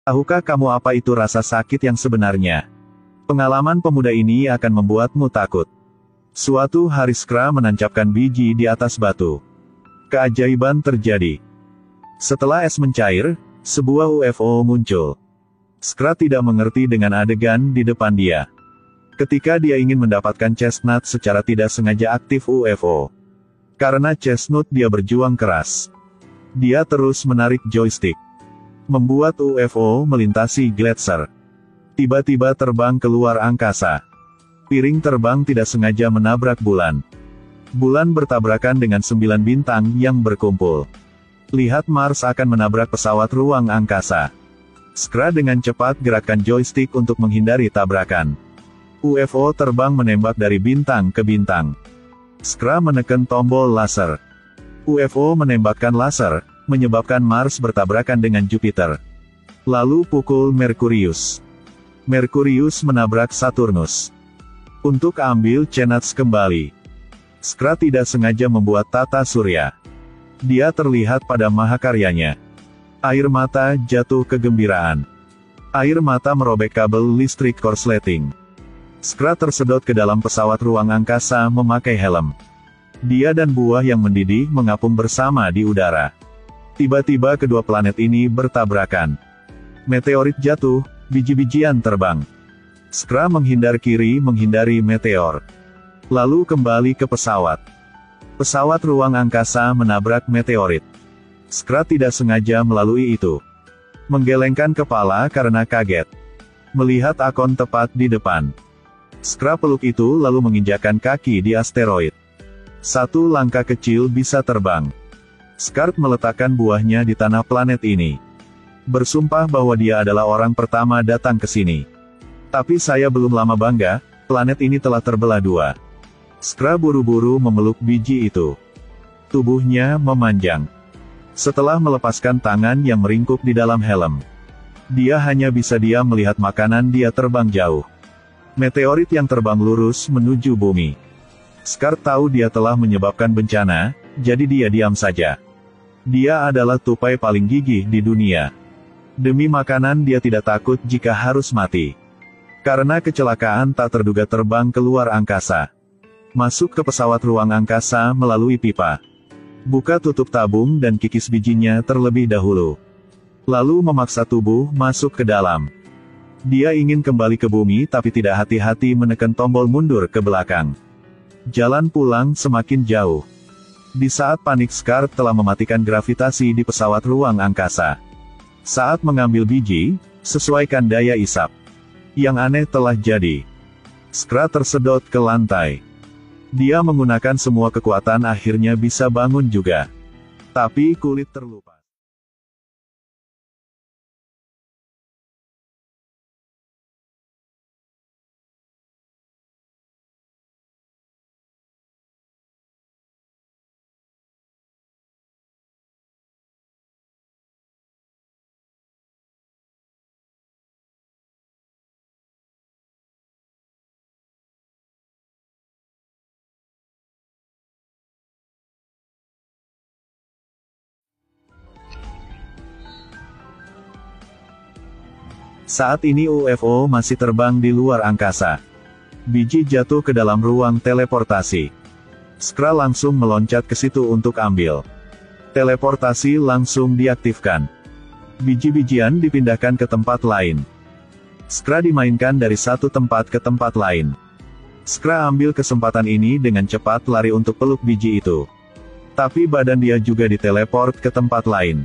Tahukah kamu apa itu rasa sakit yang sebenarnya? Pengalaman pemuda ini akan membuatmu takut. Suatu hari Skra menancapkan biji di atas batu. Keajaiban terjadi. Setelah es mencair, sebuah UFO muncul. Skra tidak mengerti dengan adegan di depan dia. Ketika dia ingin mendapatkan chestnut secara tidak sengaja aktif UFO. Karena chestnut dia berjuang keras. Dia terus menarik joystick. Membuat UFO melintasi gletser. Tiba-tiba terbang keluar angkasa. Piring terbang tidak sengaja menabrak bulan. Bulan bertabrakan dengan 9 bintang yang berkumpul. Lihat Mars akan menabrak pesawat ruang angkasa. Skra dengan cepat gerakkan joystick untuk menghindari tabrakan. UFO terbang menembak dari bintang ke bintang. Skra menekan tombol laser. UFO menembakkan laser, menyebabkan Mars bertabrakan dengan Jupiter. Lalu pukul Merkurius. Merkurius menabrak Saturnus. Untuk ambil chestnut kembali. Skra tidak sengaja membuat tata surya. Dia terlihat pada mahakaryanya. Air mata jatuh kegembiraan. Air mata merobek kabel listrik korsleting. Skra tersedot ke dalam pesawat ruang angkasa memakai helm. Dia dan buah yang mendidih mengapung bersama di udara. Tiba-tiba kedua planet ini bertabrakan. Meteorit jatuh, biji-bijian terbang. Skra menghindar kiri menghindari meteor. Lalu kembali ke pesawat. Pesawat ruang angkasa menabrak meteorit. Skra tidak sengaja melalui itu. Menggelengkan kepala karena kaget. Melihat akon tepat di depan. Skra peluk itu lalu menginjakkan kaki di asteroid. Satu langkah kecil bisa terbang. Skra meletakkan buahnya di tanah planet ini. Bersumpah bahwa dia adalah orang pertama datang ke sini. Tapi saya belum lama bangga, planet ini telah terbelah dua. Skra buru-buru memeluk biji itu. Tubuhnya memanjang. Setelah melepaskan tangan yang meringkuk di dalam helm. Dia hanya bisa diam melihat makanan dia terbang jauh. Meteorit yang terbang lurus menuju bumi. Skra tahu dia telah menyebabkan bencana, jadi dia diam saja. Dia adalah tupai paling gigih di dunia. Demi makanan dia tidak takut jika harus mati. Karena kecelakaan tak terduga terbang keluar angkasa. Masuk ke pesawat ruang angkasa melalui pipa. Buka tutup tabung dan kikis bijinya terlebih dahulu. Lalu memaksa tubuh masuk ke dalam. Dia ingin kembali ke bumi tapi tidak hati-hati menekan tombol mundur ke belakang. Jalan pulang semakin jauh. Di saat panik Skra telah mematikan gravitasi di pesawat ruang angkasa. Saat mengambil biji, sesuaikan daya isap. Yang aneh telah jadi. Skra tersedot ke lantai. Dia menggunakan semua kekuatan akhirnya bisa bangun juga. Tapi kulit terlupa. Saat ini UFO masih terbang di luar angkasa. Biji jatuh ke dalam ruang teleportasi. Skra langsung meloncat ke situ untuk ambil. Teleportasi langsung diaktifkan. Biji-bijian dipindahkan ke tempat lain. Skra dimainkan dari satu tempat ke tempat lain. Skra ambil kesempatan ini dengan cepat lari untuk peluk biji itu. Tapi badan dia juga diteleport ke tempat lain.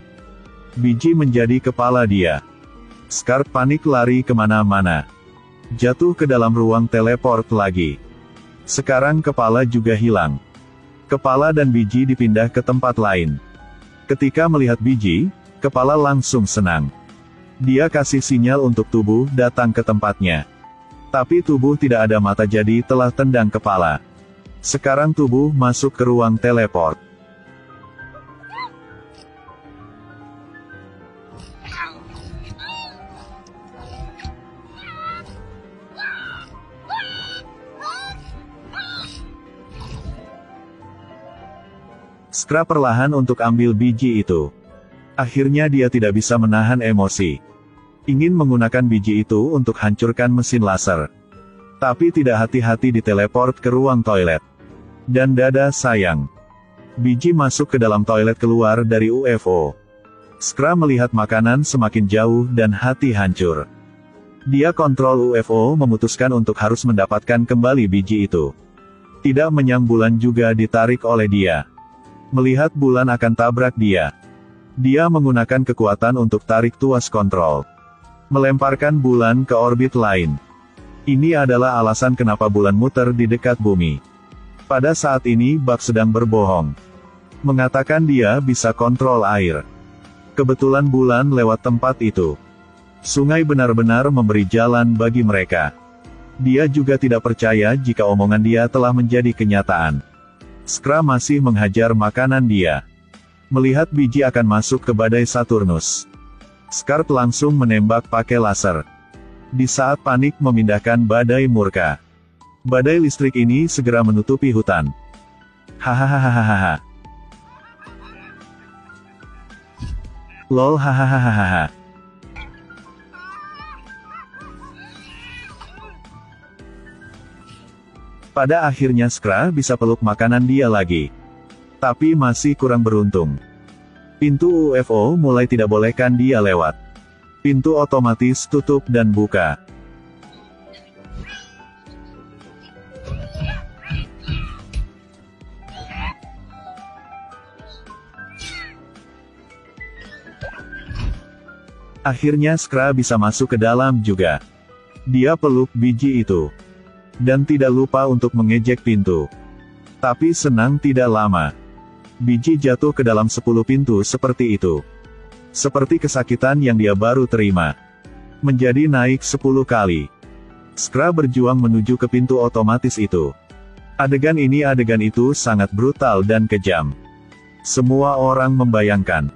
Biji menjadi kepala dia. Skra panik lari kemana-mana. Jatuh ke dalam ruang teleport lagi. Sekarang kepala juga hilang. Kepala dan biji dipindah ke tempat lain. Ketika melihat biji, kepala langsung senang. Dia kasih sinyal untuk tubuh datang ke tempatnya. Tapi tubuh tidak ada mata jadi telah tendang kepala. Sekarang tubuh masuk ke ruang teleport. Skra perlahan untuk ambil biji itu. Akhirnya dia tidak bisa menahan emosi. Ingin menggunakan biji itu untuk hancurkan mesin laser. Tapi tidak hati-hati diteleport ke ruang toilet. Dan dada sayang. Biji masuk ke dalam toilet keluar dari UFO. Skra melihat makanan semakin jauh dan hati hancur. Dia kontrol UFO memutuskan untuk harus mendapatkan kembali biji itu. Tidak menyang bulan juga ditarik oleh dia. Melihat bulan akan tabrak dia. Dia menggunakan kekuatan untuk tarik tuas kontrol. Melemparkan bulan ke orbit lain. Ini adalah alasan kenapa bulan muter di dekat bumi. Pada saat ini Buck sedang berbohong. Mengatakan dia bisa kontrol air. Kebetulan bulan lewat tempat itu. Sungai benar-benar memberi jalan bagi mereka. Dia juga tidak percaya jika omongan dia telah menjadi kenyataan. Skra masih menghajar makanan dia. Melihat biji akan masuk ke badai Saturnus. Skar langsung menembak pakai laser. Di saat panik memindahkan badai murka. Badai listrik ini segera menutupi hutan. Hahaha. Lol hahaha. Pada akhirnya Skra bisa peluk makanan dia lagi. Tapi masih kurang beruntung. Pintu UFO mulai tidak bolehkan dia lewat. Pintu otomatis tutup dan buka. Akhirnya Skra bisa masuk ke dalam juga. Dia peluk biji itu. Dan tidak lupa untuk mengejek pintu. Tapi senang tidak lama. Biji jatuh ke dalam 10 pintu seperti itu. Seperti kesakitan yang dia baru terima. Menjadi naik 10 kali. Skra berjuang menuju ke pintu otomatis itu. Adegan ini adegan itu sangat brutal dan kejam. Semua orang membayangkan.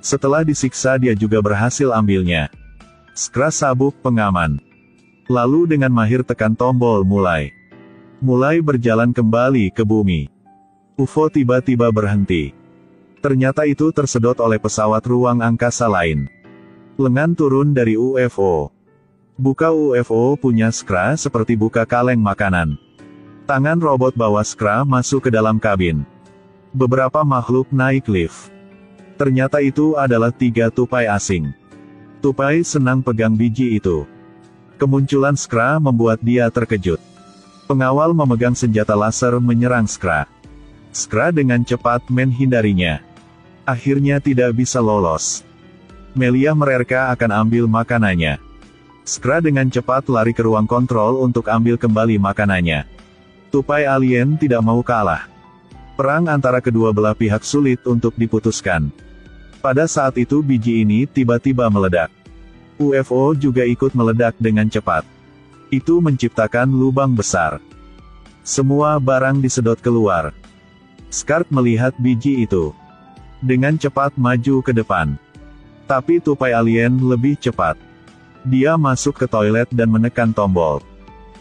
Setelah disiksa dia juga berhasil ambilnya. Skra sabuk pengaman. Lalu dengan mahir tekan tombol mulai berjalan kembali ke bumi. UFO tiba-tiba berhenti. Ternyata itu tersedot oleh pesawat ruang angkasa lain. Lengan turun dari UFO. Buka UFO punya Skra seperti buka kaleng makanan. Tangan robot bawa Skra masuk ke dalam kabin. Beberapa makhluk naik lift. Ternyata itu adalah 3 tupai asing. Tupai senang pegang biji itu. Kemunculan Skra membuat dia terkejut. Pengawal memegang senjata laser menyerang Skra. Skra dengan cepat menghindarinya. Akhirnya tidak bisa lolos. Melia mereka akan ambil makanannya. Skra dengan cepat lari ke ruang kontrol untuk ambil kembali makanannya. Tupai alien tidak mau kalah. Perang antara kedua belah pihak sulit untuk diputuskan. Pada saat itu biji ini tiba-tiba meledak. UFO juga ikut meledak dengan cepat. Itu menciptakan lubang besar. Semua barang disedot keluar. Skar melihat biji itu. Dengan cepat maju ke depan. Tapi tupai alien lebih cepat. Dia masuk ke toilet dan menekan tombol.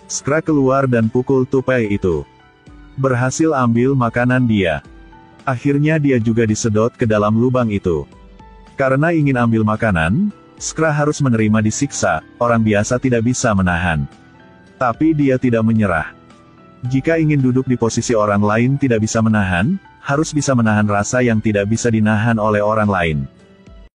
Skra keluar dan pukul tupai itu. Berhasil ambil makanan dia. Akhirnya dia juga disedot ke dalam lubang itu. Karena ingin ambil makanan, Skra harus menerima disiksa, orang biasa tidak bisa menahan. Tapi dia tidak menyerah. Jika ingin duduk di posisi orang lain tidak bisa menahan, harus bisa menahan rasa yang tidak bisa dinahan oleh orang lain.